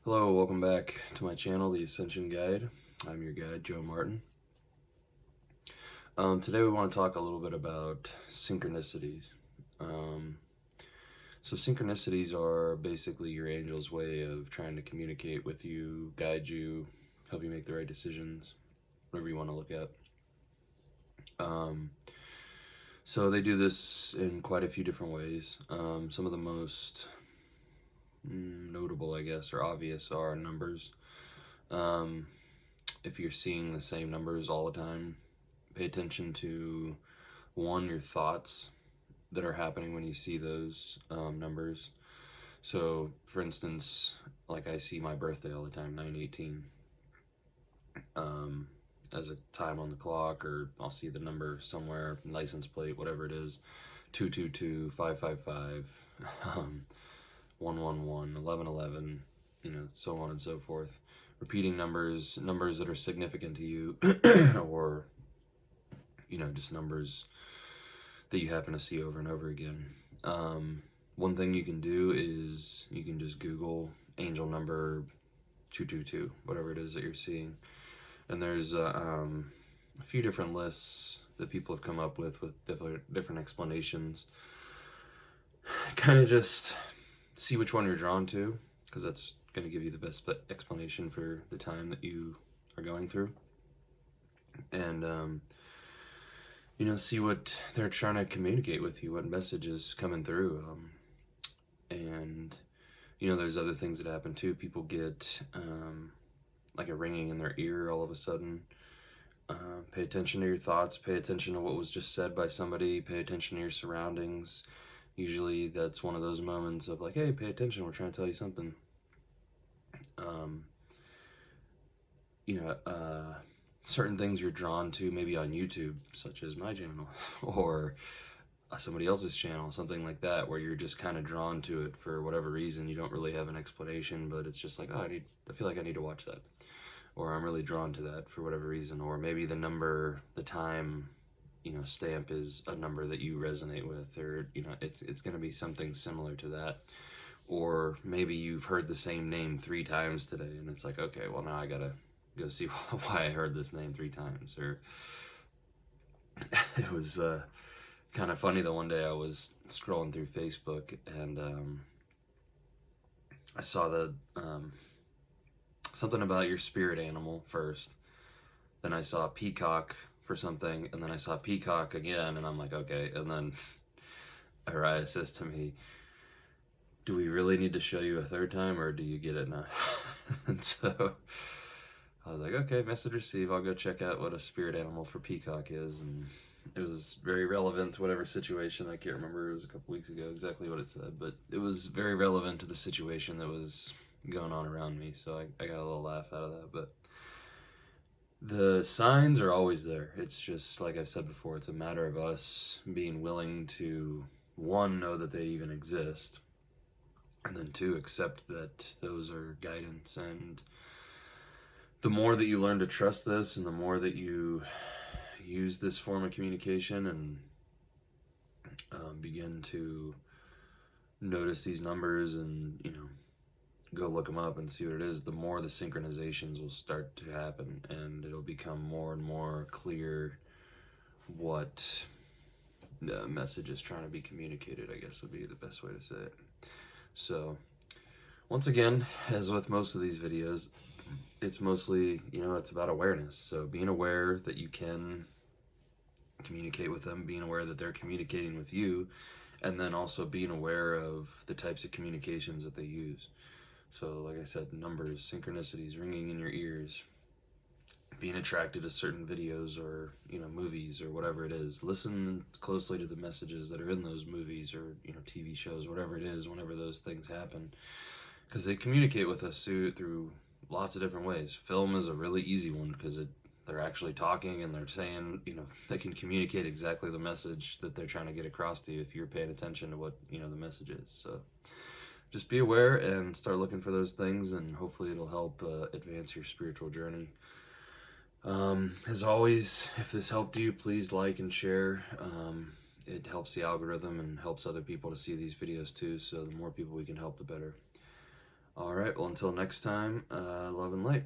Hello, welcome back to my channel, The Ascension Guide. I'm your guide, Joe Martin. Today we want to talk a little bit about synchronicities. So synchronicities are basically your angel's way of trying to communicate with you, guide you, help you make the right decisions, whatever you want to look at. So they do this in quite a few different ways. Some of the most notable, I guess, or obvious are numbers. If you're seeing the same numbers all the time, pay attention to, one, your thoughts that are happening when you see those numbers. So, for instance, like I see my birthday all the time, 9/18, as a time on the clock, or I'll see the number somewhere, license plate, whatever it is, 222, 555, 111, 1111, so on and so forth. Repeating numbers that are significant to you, or, just numbers that you happen to see over and over again. One thing you can do is you can just Google angel number 222, whatever it is that you're seeing. And there's a few different lists that people have come up with different explanations. Kind of just see which one you're drawn to, because that's going to give you the best explanation for the time that you are going through. And, see what they're trying to communicate with you, what message is coming through. And, there's other things that happen too. People get like a ringing in their ear all of a sudden. Pay attention to your thoughts, pay attention to what was just said by somebody, pay attention to your surroundings. Usually that's one of those moments of like, hey, pay attention, we're trying to tell you something. Certain things you're drawn to maybe on YouTube, such as my channel, or somebody else's channel, something like that, where you're just kind of drawn to it for whatever reason. You don't really have an explanation, but it's just like, oh, I feel like I need to watch that. Or I'm really drawn to that for whatever reason. Or maybe the number, the time, stamp is a number that you resonate with, or, it's going to be something similar to that. Or maybe you've heard the same name 3 times today, and it's like, okay, well, now I gotta go see why I heard this name 3 times. Or it was kind of funny that one day I was scrolling through Facebook, and I saw the something about your spirit animal first. Then I saw peacock for something, and then I saw peacock again, and I'm like, okay. And then Ariah says to me, do we really need to show you a 3rd time, or do you get it now? And so I was like, okay, message received. I'll go check out what a spirit animal for peacock is. And it was very relevant to whatever situation. I can't remember, it was a couple weeks ago exactly what it said, but it was very relevant to the situation that was going on around me. So I got a little laugh out of that. But the signs are always there. It's just, like I've said before, it's a matter of us being willing to, 1, know that they even exist, and then 2, accept that those are guidance. And the more that you learn to trust this, and the more that you use this form of communication and begin to notice these numbers and, go look them up and see what it is, the more the synchronizations will start to happen, and it'll become more and more clear what the message is trying to be communicated, I guess would be the best way to say it. So, once again, as with most of these videos, it's mostly, it's about awareness. So being aware that you can communicate with them, being aware that they're communicating with you, and then also being aware of the types of communications that they use. So, like I said, numbers, synchronicities, ringing in your ears, being attracted to certain videos or, movies or whatever it is. Listen closely to the messages that are in those movies or, TV shows, whatever it is, whenever those things happen. Because they communicate with us through lots of different ways. Film is a really easy one because they're actually talking and they're saying, they can communicate exactly the message that they're trying to get across to you if you're paying attention to what, the message is. So just be aware and start looking for those things, and hopefully it'll help advance your spiritual journey. As always, if this helped you, please like and share. it helps the algorithm and helps other people to see these videos too. So the more people we can help, the better. All right, well, until next time, love and light.